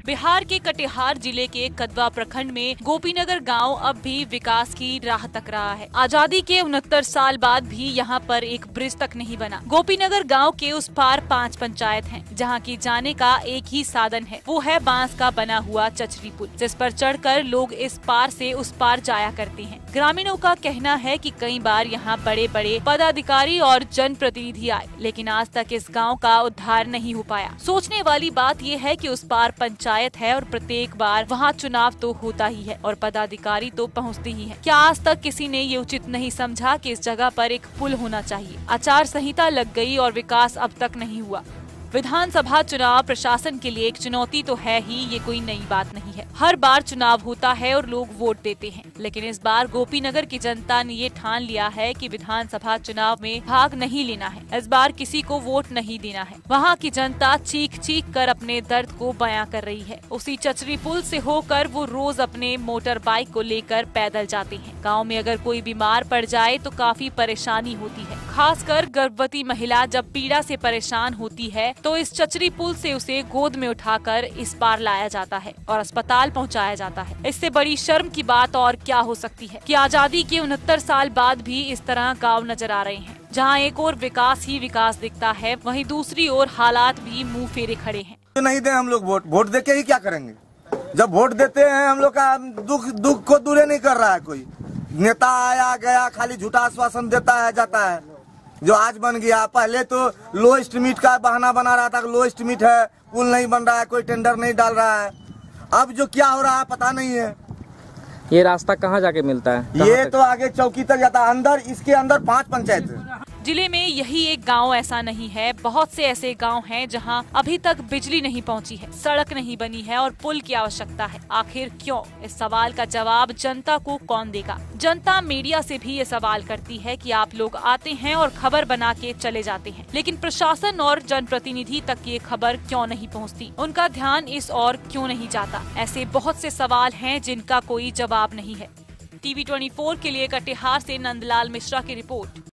बिहार के कटिहार जिले के कदवा प्रखंड में गोपीनगर गांव अब भी विकास की राह तक रहा है। आजादी के 69 साल बाद भी यहां पर एक ब्रिज तक नहीं बना। गोपीनगर गांव के उस पार 5 पंचायत हैं, जहां की जाने का एक ही साधन है, वो है बांस का बना हुआ चचरी पुल, जिस पर चढ़कर लोग इस पार से उस पार जाया करते हैं। ग्रामीणों का कहना है कि कई बार यहाँ बड़े बड़े पदाधिकारी और जनप्रतिनिधि आए, लेकिन आज तक इस गाँव का उद्धार नहीं हो पाया। सोचने वाली बात ये है कि उस पार पंचायत है और प्रत्येक बार वहाँ चुनाव तो होता ही है और पदाधिकारी तो पहुँचते ही हैं। क्या आज तक किसी ने ये उचित नहीं समझा कि इस जगह पर एक पुल होना चाहिए? आचार संहिता लग गई और विकास अब तक नहीं हुआ। विधानसभा चुनाव प्रशासन के लिए एक चुनौती तो है ही, ये कोई नई बात नहीं है। हर बार चुनाव होता है और लोग वोट देते हैं, लेकिन इस बार गोपीनगर की जनता ने ये ठान लिया है कि विधानसभा चुनाव में भाग नहीं लेना है। इस बार किसी को वोट नहीं देना है। वहाँ की जनता चीख चीख कर अपने दर्द को बयां कर रही है। उसी चचरी पुल से होकर वो रोज अपने मोटर बाइक को लेकर पैदल जाते हैं। गाँव में अगर कोई बीमार पड़ जाए तो काफी परेशानी होती है, खासकर गर्भवती महिला जब पीड़ा से परेशान होती है तो इस चचरी पुल से उसे गोद में उठाकर इस पार लाया जाता है और अस्पताल पहुंचाया जाता है। इससे बड़ी शर्म की बात और क्या हो सकती है कि आजादी के 69 साल बाद भी इस तरह गांव नजर आ रहे हैं, जहां एक और विकास ही विकास दिखता है, वहीं दूसरी ओर हालात भी मुंह फेरे खड़े हैं। तो नहीं दे हम लोग वोट दे के ही क्या करेंगे? जब वोट देते हैं हम लोग का दुख को दूर नहीं कर रहा है। कोई नेता आया गया खाली झूठा आश्वासन देता है जाता है। जो आज बन गया, पहले तो लो एस्टीमेट का बहाना बना रहा था, लो एस्टीमेट है, पुल नहीं बन रहा है, कोई टेंडर नहीं डाल रहा है। अब जो क्या हो रहा है पता नहीं है। ये रास्ता कहाँ जाके मिलता है? ये तो आगे चौकी तक जाता है, अंदर इसके अंदर 5 पंचायत है। जिले में यही एक गांव ऐसा नहीं है, बहुत से ऐसे गांव हैं जहां अभी तक बिजली नहीं पहुंची है, सड़क नहीं बनी है और पुल की आवश्यकता है। आखिर क्यों? इस सवाल का जवाब जनता को कौन देगा? जनता मीडिया से भी ये सवाल करती है कि आप लोग आते हैं और खबर बना के चले जाते हैं, लेकिन प्रशासन और जनप्रतिनिधि तक ये खबर क्यों नहीं पहुँचती? उनका ध्यान इस ओर क्यों नहीं जाता? ऐसे बहुत से सवाल हैं जिनका कोई जवाब नहीं है। TV 24 के लिए कटिहार से नंदलाल मिश्रा की रिपोर्ट।